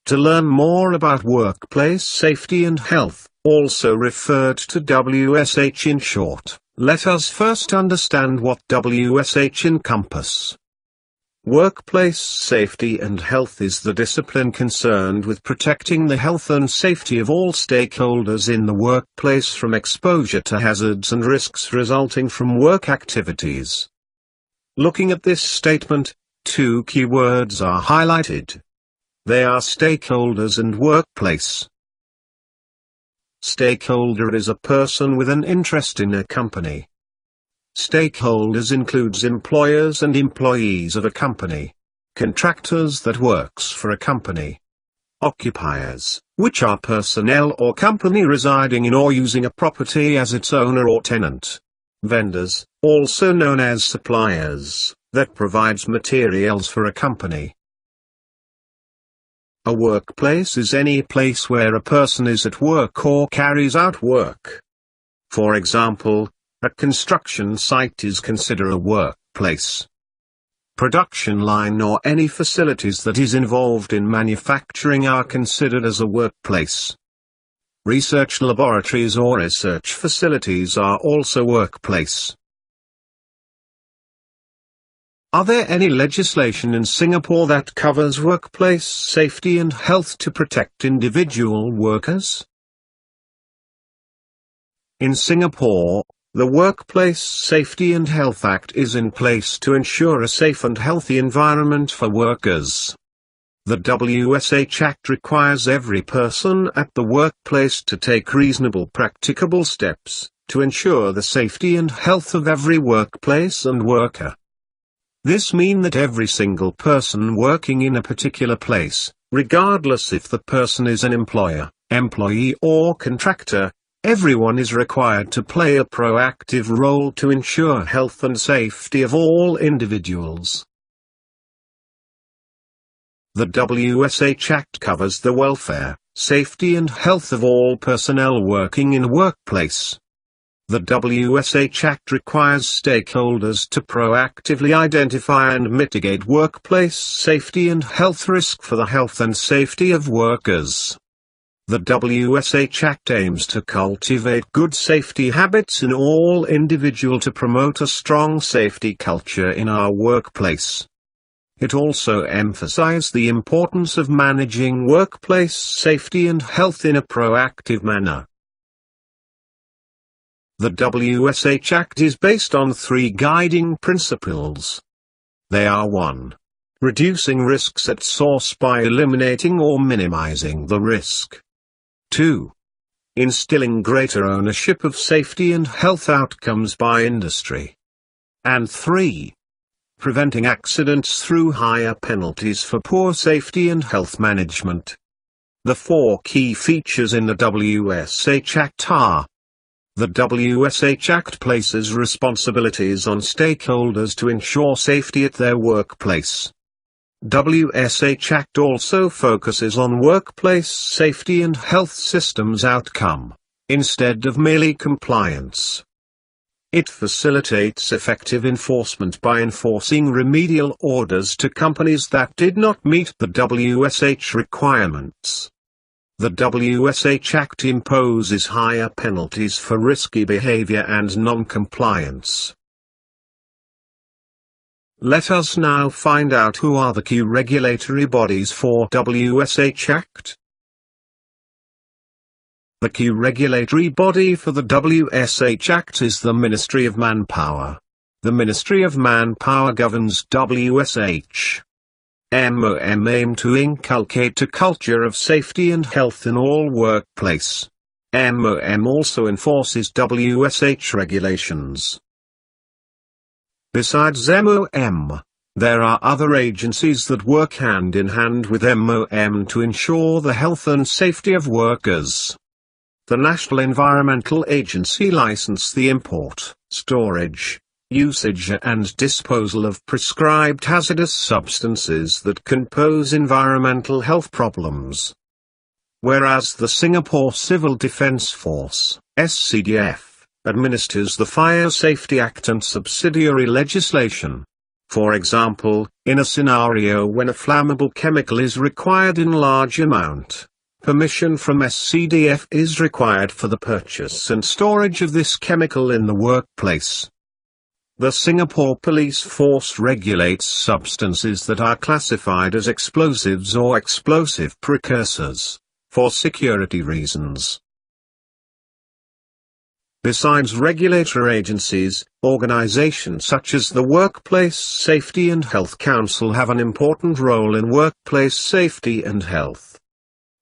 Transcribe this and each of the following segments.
To learn more about workplace safety and health, also referred to WSH in short, let us first understand what WSH encompass. Workplace safety and health is the discipline concerned with protecting the health and safety of all stakeholders in the workplace from exposure to hazards and risks resulting from work activities. Looking at this statement, two keywords are highlighted. They are stakeholders and workplace. Stakeholder is a person with an interest in a company. Stakeholders includes employers and employees of a company. Contractors that works for a company. Occupiers, which are personnel or company residing in or using a property as its owner or tenant. Vendors, also known as suppliers, that provides materials for a company. A workplace is any place where a person is at work or carries out work. For example, a construction site is considered a workplace. Production line or any facilities that is involved in manufacturing are considered as a workplace. Research laboratories or research facilities are also workplace. Are there any legislation in Singapore that covers workplace safety and health to protect individual workers? In Singapore, the Workplace Safety and Health Act is in place to ensure a safe and healthy environment for workers. The WSH Act requires every person at the workplace to take reasonable practicable steps to ensure the safety and health of every workplace and worker. This means that every single person working in a particular place, regardless if the person is an employer, employee or contractor, everyone is required to play a proactive role to ensure health and safety of all individuals. The WSH Act covers the welfare, safety and health of all personnel working in a workplace. The WSH Act requires stakeholders to proactively identify and mitigate workplace safety and health risk for the health and safety of workers. The WSH Act aims to cultivate good safety habits in all individuals to promote a strong safety culture in our workplace. It also emphasizes the importance of managing workplace safety and health in a proactive manner. The WSH Act is based on three guiding principles. They are 1. Reducing risks at source by eliminating or minimizing the risk. 2. Instilling greater ownership of safety and health outcomes by industry. And 3. Preventing accidents through higher penalties for poor safety and health management. The four key features in the WSH Act are: the WSH Act places responsibilities on stakeholders to ensure safety at their workplace. WSH Act also focuses on workplace safety and health systems outcome, instead of merely compliance. It facilitates effective enforcement by enforcing remedial orders to companies that did not meet the WSH requirements. The WSH Act imposes higher penalties for risky behavior and non-compliance. Let us now find out who are the key regulatory bodies for WSH Act. The key regulatory body for the WSH Act is the Ministry of Manpower. The Ministry of Manpower governs WSH. MOM aim to inculcate a culture of safety and health in all workplace. MOM also enforces WSH regulations. Besides MOM, there are other agencies that work hand in hand with MOM to ensure the health and safety of workers. The National Environmental Agency licenses the import, storage, usage and disposal of prescribed hazardous substances that can pose environmental health problems. Whereas the Singapore Civil Defence Force, SCDF, administers the Fire Safety Act and subsidiary legislation. For example, in a scenario when a flammable chemical is required in large amount, permission from SCDF is required for the purchase and storage of this chemical in the workplace. The Singapore Police Force regulates substances that are classified as explosives or explosive precursors, for security reasons. Besides regulatory agencies, organizations such as the Workplace Safety and Health Council have an important role in workplace safety and health.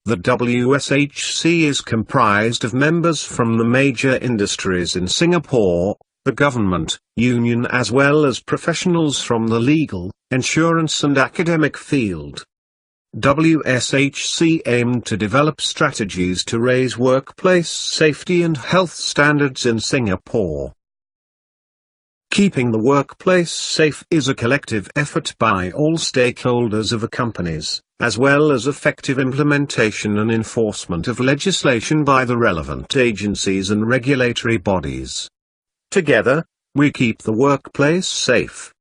The WSHC is comprised of members from the major industries in Singapore, the government, union as well as professionals from the legal, insurance and academic field. WSHC aimed to develop strategies to raise workplace safety and health standards in Singapore. Keeping the workplace safe is a collective effort by all stakeholders of the companies, as well as effective implementation and enforcement of legislation by the relevant agencies and regulatory bodies. Together, we keep the workplace safe.